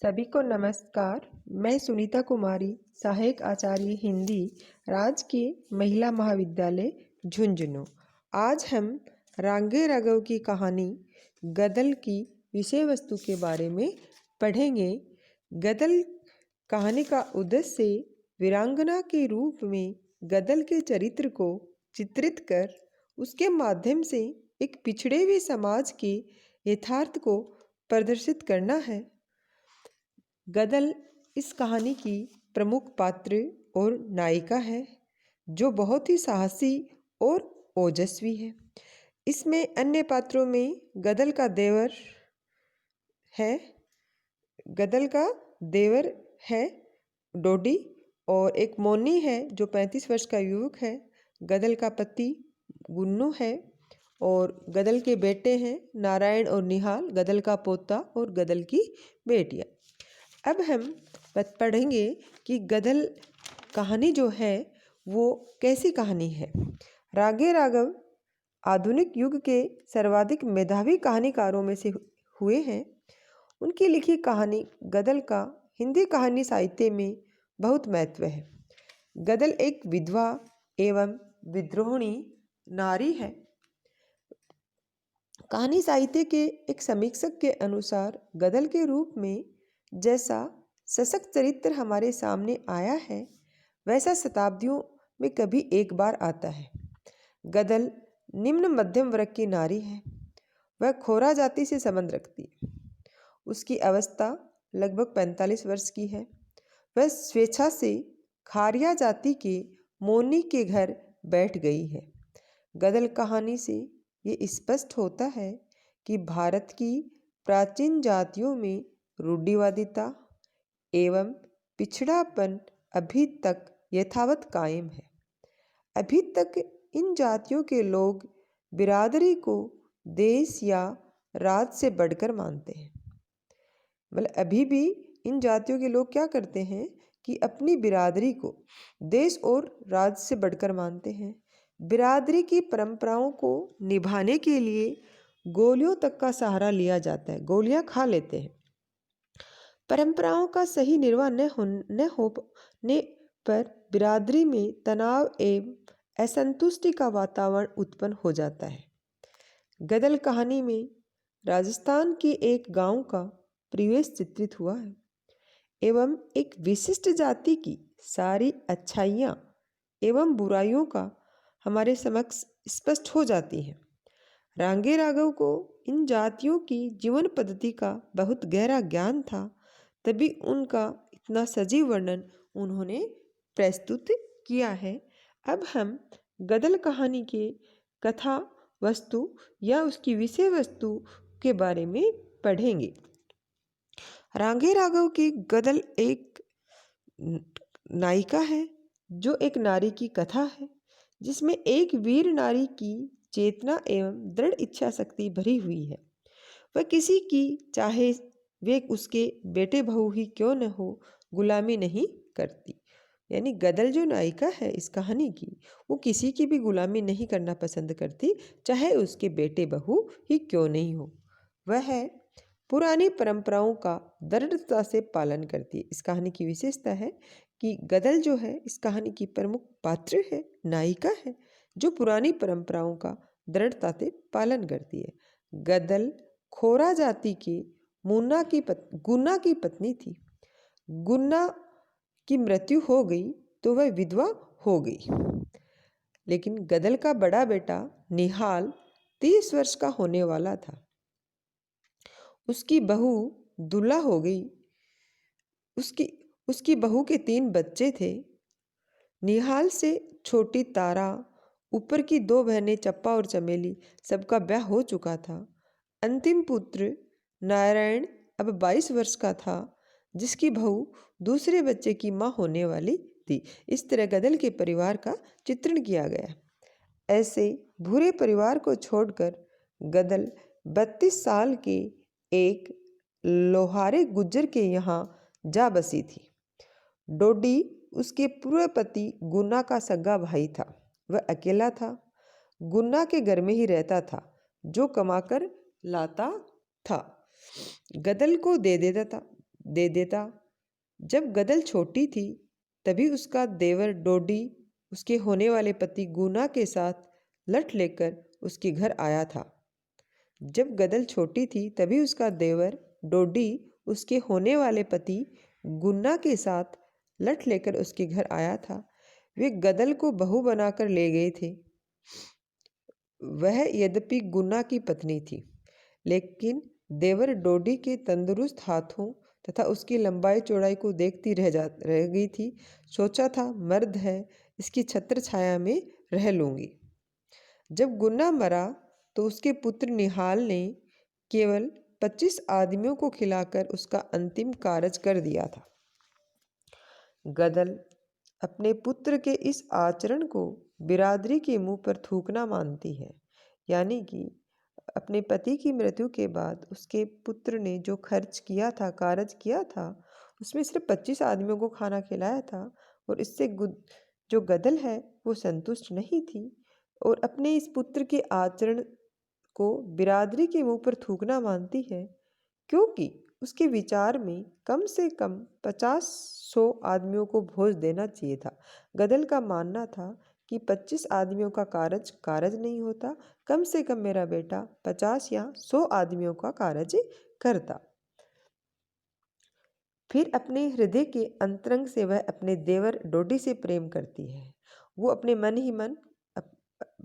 सभी को नमस्कार। मैं सुनीता कुमारी, सहायक आचार्य हिंदी, राजकीय महिला महाविद्यालय झुंझुनू। आज हम रांगे राघव की कहानी गदल की विषय वस्तु के बारे में पढ़ेंगे। गदल कहानी का उद्देश्य वीरांगना के रूप में गदल के चरित्र को चित्रित कर उसके माध्यम से एक पिछड़े हुए समाज के यथार्थ को प्रदर्शित करना है। गदल इस कहानी की प्रमुख पात्र और नायिका है, जो बहुत ही साहसी और ओजस्वी है। इसमें अन्य पात्रों में गदल का देवर है डोडी, और एक मोनी है जो 35 वर्ष का युवक है। गदल का पति गुन्नू है और गदल के बेटे हैं नारायण और निहाल, गदल का पोता और गदल की बेटियां। अब हम पढ़ेंगे कि गदल कहानी जो है वो कैसी कहानी है। रांगे राघव आधुनिक युग के सर्वाधिक मेधावी कहानीकारों में से हुए हैं। उनकी लिखी कहानी गदल का हिंदी कहानी साहित्य में बहुत महत्व है। गदल एक विधवा एवं विद्रोहिणी नारी है। कहानी साहित्य के एक समीक्षक के अनुसार गदल के रूप में जैसा सशक्त चरित्र हमारे सामने आया है, वैसा शताब्दियों में कभी एक बार आता है। गदल निम्न मध्यम वर्ग की नारी है। वह खोरा जाति से संबंध रखती है। उसकी अवस्था लगभग 45 वर्ष की है। वह स्वेच्छा से खारिया जाति के मोनी के घर बैठ गई है। गदल कहानी से ये स्पष्ट होता है कि भारत की प्राचीन जातियों में रूढ़िवादिता एवं पिछड़ापन अभी तक यथावत कायम है। अभी तक इन जातियों के लोग बिरादरी को देश या राज से बढ़कर मानते हैं। मतलब अभी भी इन जातियों के लोग क्या करते हैं कि अपनी बिरादरी को देश और राज से बढ़कर मानते हैं। बिरादरी की परंपराओं को निभाने के लिए गोलियों तक का सहारा लिया जाता है। गोलियां खा लेते हैं। परंपराओं का सही निर्वाह न होने पर बिरादरी में तनाव एवं असंतुष्टि का वातावरण उत्पन्न हो जाता है। गदल कहानी में राजस्थान के एक गांव का परिवेश चित्रित हुआ है एवं एक विशिष्ट जाति की सारी अच्छाइयाँ एवं बुराइयों का हमारे समक्ष स्पष्ट हो जाती हैं। रांगे राघव को इन जातियों की जीवन पद्धति का बहुत गहरा ज्ञान था, तभी उनका इतना सजीव वर्णन उन्होंने प्रस्तुत किया है। अब हम गदल कहानी के कथा वस्तु या उसकी विषय वस्तु के बारे में पढ़ेंगे। रांगे राघव की गदल एक नायिका है, जो एक नारी की कथा है, जिसमें एक वीर नारी की चेतना एवं दृढ़ इच्छा शक्ति भरी हुई है। वह किसी की, चाहे वे उसके बेटे बहू ही क्यों न हो, गुलामी नहीं करती। यानी गदल जो नायिका है इस कहानी की, वो किसी की भी गुलामी नहीं करना पसंद करती, चाहे उसके बेटे बहू ही क्यों नहीं हो। वह पुरानी परंपराओं का दृढ़ता से पालन करती है। इस कहानी की विशेषता है कि गदल जो है इस कहानी की प्रमुख पात्र है, नायिका है, जो पुरानी परंपराओं का दृढ़ता से पालन करती है। गदल खोरा जाति के गुन्ना की पत्नी थी। गुन्ना की मृत्यु हो गई तो वह विधवा हो गई। लेकिन गदल का बड़ा बेटा निहाल 30 वर्ष का होने वाला था। उसकी बहू दूल्हा हो गई। उसकी बहू के 3 बच्चे थे। निहाल से छोटी तारा, ऊपर की 2 बहनें चप्पा और चमेली, सबका ब्याह हो चुका था। अंतिम पुत्र नारायण अब 22 वर्ष का था, जिसकी बहू दूसरे बच्चे की माँ होने वाली थी। इस तरह गदल के परिवार का चित्रण किया गया। ऐसे बुरे परिवार को छोड़कर गदल 32 साल के एक लोहारे गुज्जर के यहाँ जा बसी थी। डोडी उसके पूर्व पति गुन्ना का सगा भाई था। वह अकेला था। गुन्ना के घर में ही रहता था, जो कमाकर लाता था, गदल को दे देता था। दे देता। जब गदल छोटी थी तभी उसका देवर डोडी उसके होने वाले पति गुना के साथ लठ लेकर उसके घर आया था। जब गदल छोटी थी तभी उसका देवर डोडी उसके होने वाले पति गुन्ना के साथ लठ लेकर उसके घर आया था। वे गदल को बहू बनाकर ले गए थे। वह यद्यपि गुन्ना की पत्नी थी, लेकिन देवर डोडी के तंदुरुस्त हाथों तथा उसकी लंबाई चौड़ाई को देखती रह गई थी। सोचा था मर्द है, इसकी छत्र छाया में रह लूंगी। जब गुन्ना मरा तो उसके पुत्र निहाल ने केवल 25 आदमियों को खिलाकर उसका अंतिम कारज कर दिया था। गदल अपने पुत्र के इस आचरण को बिरादरी के मुंह पर थूकना मानती है। यानी कि अपने पति की मृत्यु के बाद उसके पुत्र ने जो खर्च किया था, कारज किया था, उसमें सिर्फ 25 आदमियों को खाना खिलाया था और इससे जो गदल है वो संतुष्ट नहीं थी और अपने इस पुत्र के आचरण को बिरादरी के मुंह पर थूकना मानती है, क्योंकि उसके विचार में कम से कम 50-100 आदमियों को भोज देना चाहिए था। गदल का मानना था कि 25 आदमियों का कारज नहीं होता, कम से कम मेरा बेटा 50 या 100 आदमियों का कारज करता। फिर अपने हृदय के अंतरंग से वह अपने देवर डोडी से प्रेम करती है। वो अपने मन ही मन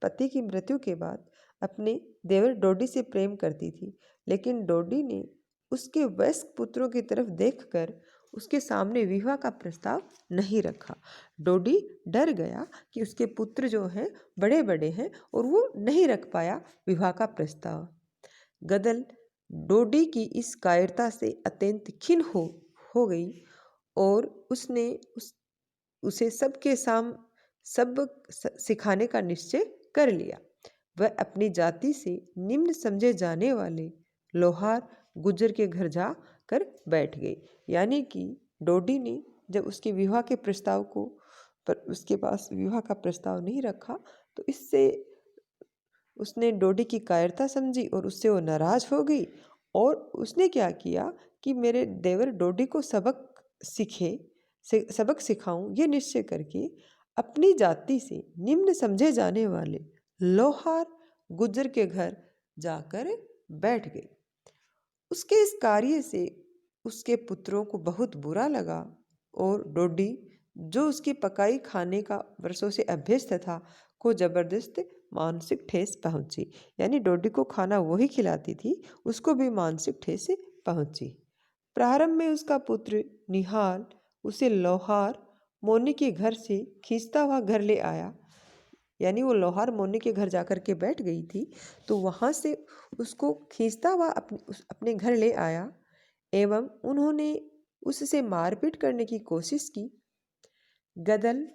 पति की मृत्यु के बाद अपने देवर डोडी से प्रेम करती थी, लेकिन डोडी ने उसके वयस्क पुत्रों की तरफ देखकर उसके सामने विवाह का प्रस्ताव नहीं रखा। डोडी डर गया कि उसके पुत्र जो हैं बड़े बड़े हैं और वो नहीं रख पाया विवाह का प्रस्ताव। गदल डोडी की इस कायरता से अत्यंत खिन्न हो गई और उसने उसे सबके सबक सिखाने का निश्चय कर लिया। वह अपनी जाति से निम्न समझे जाने वाले लोहार गुज्जर के घर जा कर बैठ गई। यानी कि डोडी ने जब उसके विवाह के प्रस्ताव को पर उसके पास विवाह का प्रस्ताव नहीं रखा तो इससे उसने डोडी की कायरता समझी और उससे वो नाराज हो गई और उसने क्या किया कि मेरे देवर डोडी को सबक सिखाऊं, ये निश्चय करके अपनी जाति से निम्न समझे जाने वाले लोहार गुज्जर के घर जाकर बैठ गई। उसके इस कार्य से उसके पुत्रों को बहुत बुरा लगा और डोडी, जो उसकी पकाई खाने का वर्षों से अभ्यस्त था, को जबरदस्त मानसिक ठेस पहुंची। यानी डोडी को खाना वही खिलाती थी, उसको भी मानसिक ठेस पहुंची। प्रारंभ में उसका पुत्र निहाल उसे लोहार मोनी के घर से खींचता हुआ घर ले आया। यानी वो लोहार मोनी के घर जाकर के बैठ गई थी, तो वहाँ से उसको खींचता हुआ अपने घर ले आया एवं उन्होंने उससे मारपीट करने की कोशिश की। गदल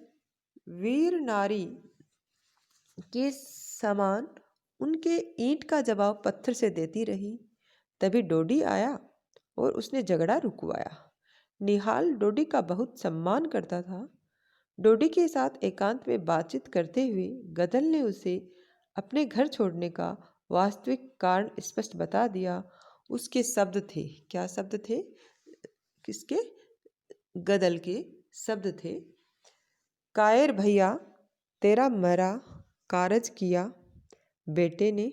वीर नारी के समान उनके ईंट का जवाब पत्थर से देती रही। तभी डोडी आया और उसने झगड़ा रुकवाया। निहाल डोडी का बहुत सम्मान करता था। डोडी के साथ एकांत में बातचीत करते हुए गदल ने उसे अपने घर छोड़ने का वास्तविक कारण स्पष्ट बता दिया। उसके शब्द थे, क्या शब्द थे? किसके? गदल के शब्द थे, कायर भैया तेरा मरा कारज किया बेटे ने।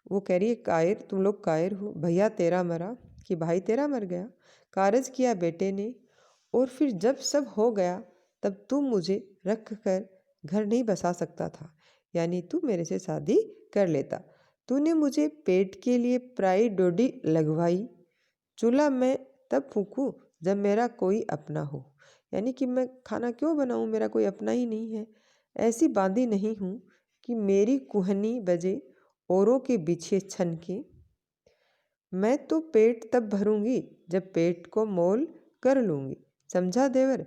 वो कह रही है कायर, तुम लोग कायर हो, भैया तेरा मरा कि भाई तेरा मर गया, कारज किया बेटे ने, और फिर जब सब हो गया तब तू मुझे रख कर घर नहीं बसा सकता था। यानी तू मेरे से शादी कर लेता। तूने मुझे पेट के लिए पराई डोडी लगवाई। चूल्हा मैं तब फूकूं जब मेरा कोई अपना हो। यानी कि मैं खाना क्यों बनाऊं, मेरा कोई अपना ही नहीं है। ऐसी बांधी नहीं हूँ कि मेरी कुहनी बजे औरों के पीछे छन के। मैं तो पेट तब भरूंगी जब पेट को मोल कर लूंगी। समझा देवर?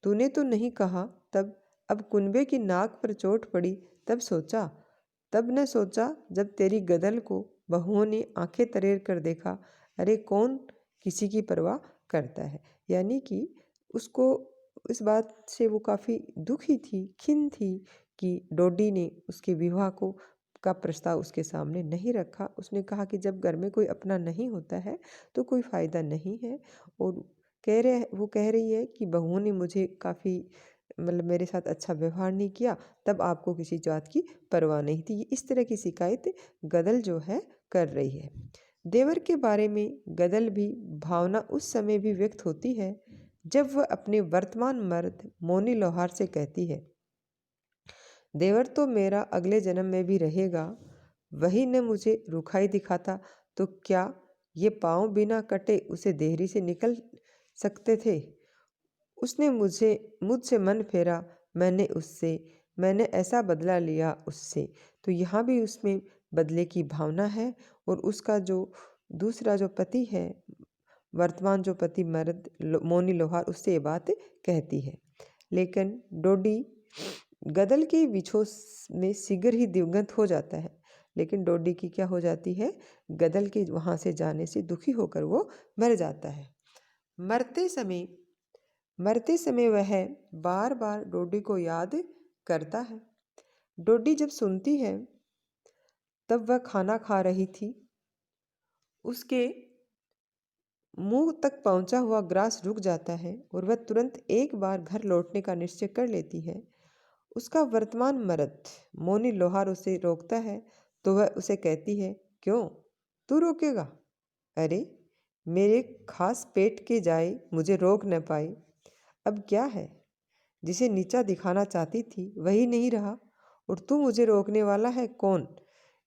तूने तो नहीं कहा तब, अब कुनबे की नाक पर चोट पड़ी तब न सोचा जब तेरी गदल को बहुओं ने आंखें तरेर कर देखा। अरे कौन किसी की परवाह करता है। यानी कि उसको इस बात से वो काफ़ी दुखी थी, खिन्न थी कि डोडी ने उसके विवाह को का प्रस्ताव उसके सामने नहीं रखा। उसने कहा कि जब घर में कोई अपना नहीं होता है तो कोई फ़ायदा नहीं है। और वो कह रही है कि बहुओं ने मुझे काफ़ी मतलब मेरे साथ अच्छा व्यवहार नहीं किया, तब आपको किसी बात की परवाह नहीं थी। इस तरह की शिकायत गदल जो है कर रही है। देवर के बारे में गदल भी भावना उस समय भी व्यक्त होती है जब वह अपने वर्तमान मर्द मोनी लोहार से कहती है, देवर तो मेरा अगले जन्म में भी रहेगा, वही न मुझे रुखाई दिखाता तो क्या ये पाँव बिना कटे उसे देहरी से निकल सकते थे। उसने मुझसे मन फेरा, मैंने ऐसा बदला लिया उससे। तो यहाँ भी उसमें बदले की भावना है। और उसका जो दूसरा जो पति है, वर्तमान जो पति मर्द मोनी लोहार, उससे ये बात कहती है। लेकिन डोडी गदल के विछोह में शीघ्र ही दिवंगत हो जाता है। लेकिन डोडी की क्या हो जाती है, गदल के वहाँ से जाने से दुखी होकर वो मर जाता है। मरते समय वह बार बार डोडी को याद करता है। डोडी जब सुनती है तब वह खाना खा रही थी। उसके मुंह तक पहुंचा हुआ ग्रास रुक जाता है और वह तुरंत एक बार घर लौटने का निश्चय कर लेती है। उसका वर्तमान मर्द मोनी लोहार उसे रोकता है तो वह उसे कहती है, क्यों तू रोकेगा? अरे मेरे खास पेट के जाए मुझे रोक न पाई। अब क्या है, जिसे नीचा दिखाना चाहती थी वही नहीं रहा और तू मुझे रोकने वाला है कौन?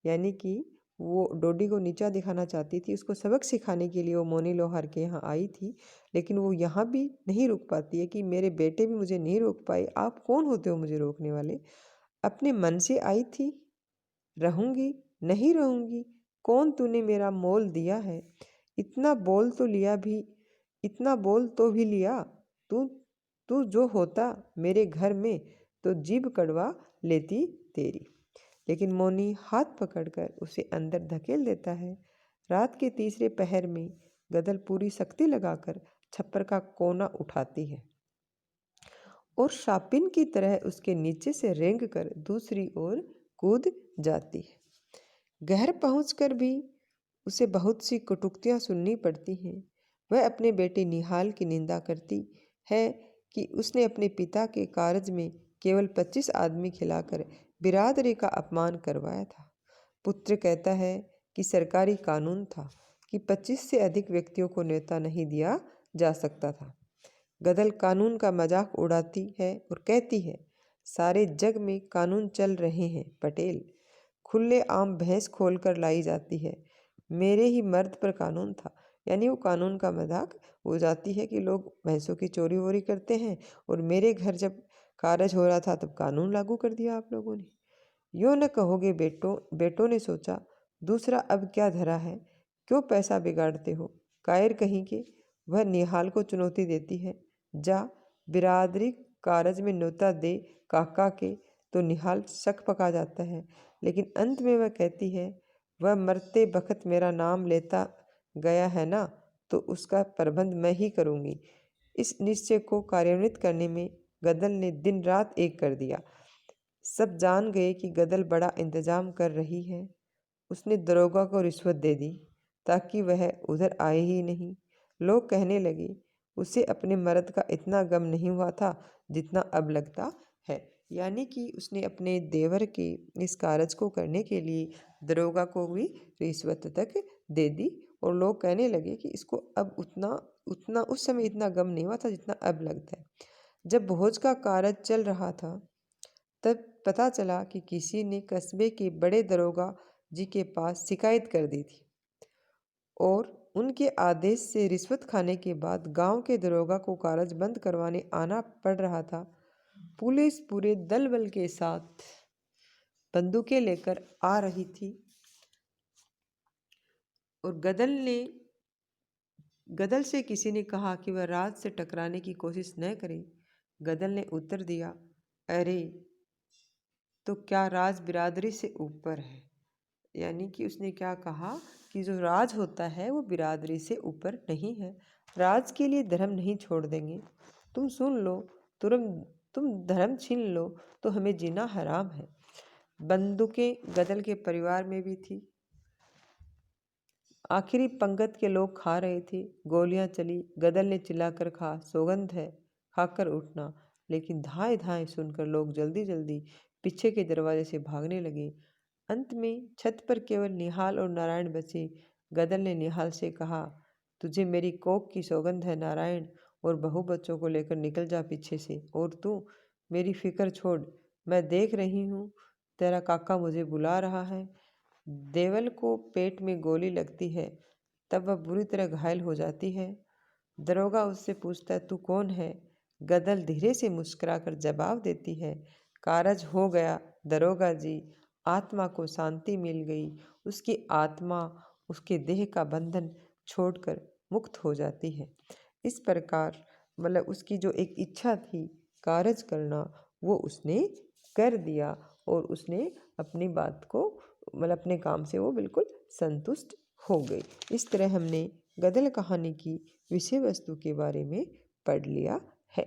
यानी कि वो डोडी को नीचा दिखाना चाहती थी, उसको सबक सिखाने के लिए वो मोनी लोहार के यहाँ आई थी। लेकिन वो यहाँ भी नहीं रुक पाती है कि मेरे बेटे भी मुझे नहीं रोक पाए, आप कौन होते हो मुझे रोकने वाले? अपने मन से आई थी, रहूंगी नहीं रहूंगी, कौन तूने मेरा मोल दिया है? इतना बोल तो लिया भी इतना बोल तो भी लिया। तू तू जो होता मेरे घर में तो जीभ कड़वा लेती तेरी। लेकिन मोनी हाथ पकड़कर उसे अंदर धकेल देता है। रात के तीसरे पहर में गदल पूरी शक्ति लगाकर छप्पर का कोना उठाती है और शापिन की तरह उसके नीचे से रेंग कर दूसरी ओर कूद जाती है। घर पहुंचकर भी उसे बहुत सी कटुक्तियां सुननी पड़ती हैं। वह अपने बेटे निहाल की निंदा करती है कि उसने अपने पिता के कारज में केवल 25 आदमी खिलाकर बिरादरी का अपमान करवाया था। पुत्र कहता है कि सरकारी कानून था कि 25 से अधिक व्यक्तियों को न्योता नहीं दिया जा सकता था। गदल कानून का मजाक उड़ाती है और कहती है, सारे जग में कानून चल रहे हैं पटेल, खुले आम भैंस खोलकर लाई जाती है, मेरे ही मर्द पर कानून था। यानी वो कानून का मजाक हो जाती है कि लोग भैंसों की चोरी वोरी करते हैं और मेरे घर जब कारज हो रहा था तब कानून लागू कर दिया आप लोगों ने। यूँ न कहोगे बेटों ने सोचा, दूसरा अब क्या धरा है, क्यों पैसा बिगाड़ते हो कायर कहीं के। वह निहाल को चुनौती देती है, जा बिरादरी कारज में न्योता दे काका के। तो निहाल शक पका जाता है, लेकिन अंत में वह कहती है, वह मरते बखत मेरा नाम लेता गया है ना, तो उसका प्रबंध मैं ही करूँगी। इस निश्चय को कार्यान्वित करने में गदल ने दिन रात एक कर दिया। सब जान गए कि गदल बड़ा इंतजाम कर रही है। उसने दरोगा को रिश्वत दे दी ताकि वह उधर आए ही नहीं। लोग कहने लगे, उसे अपने मर्द का इतना गम नहीं हुआ था जितना अब लगता है। यानी कि उसने अपने देवर के इस कारज को करने के लिए दरोगा को भी रिश्वत तक दे दी और लोग कहने लगे कि इसको अब उतना उतना उस समय इतना गम नहीं हुआ था जितना अब लगता है। जब भोज का कारज चल रहा था तब पता चला कि किसी ने कस्बे के बड़े दरोगा जी के पास शिकायत कर दी थी और उनके आदेश से रिश्वत खाने के बाद गांव के दरोगा को कारज बंद करवाने आना पड़ रहा था। पुलिस पूरे दल बल के साथ बंदूकें लेकर आ रही थी और गदल से किसी ने कहा कि वह राज से टकराने की कोशिश न करे। गदल ने उत्तर दिया, अरे तो क्या राज बिरादरी से ऊपर है? यानी कि उसने क्या कहा कि जो राज होता है वो बिरादरी से ऊपर नहीं है। राज के लिए धर्म नहीं छोड़ देंगे। तुम सुन लो, तुम धर्म छीन लो तो हमें जीना हराम है। बंदूकें गदल के परिवार में भी थी। आखिरी पंगत के लोग खा रहे थे। गोलियां चली। गदल ने चिल्लाकर कहा, सौगंध है खाकर उठना। लेकिन धाए धाए सुनकर लोग जल्दी जल्दी पीछे के दरवाजे से भागने लगे। अंत में छत पर केवल निहाल और नारायण बचे। गदल ने निहाल से कहा, तुझे मेरी कोख की सौगंध है नारायण, और बहू बच्चों को लेकर निकल जा पीछे से। और तू मेरी फिक्र छोड़, मैं देख रही हूँ तेरा काका मुझे बुला रहा है। देवल को पेट में गोली लगती है, तब वह बुरी तरह घायल हो जाती है। दरोगा उससे पूछता है, तू कौन है? गदल धीरे से मुस्कुराकर जवाब देती है, कारज हो गया दरोगा जी, आत्मा को शांति मिल गई। उसकी आत्मा उसके देह का बंधन छोड़कर मुक्त हो जाती है। इस प्रकार मतलब उसकी जो एक इच्छा थी कारज करना, वो उसने कर दिया और उसने अपनी बात को मतलब अपने काम से वो बिल्कुल संतुष्ट हो गई। इस तरह हमने गदल कहानी की विषय वस्तु के बारे में पढ़ लिया है।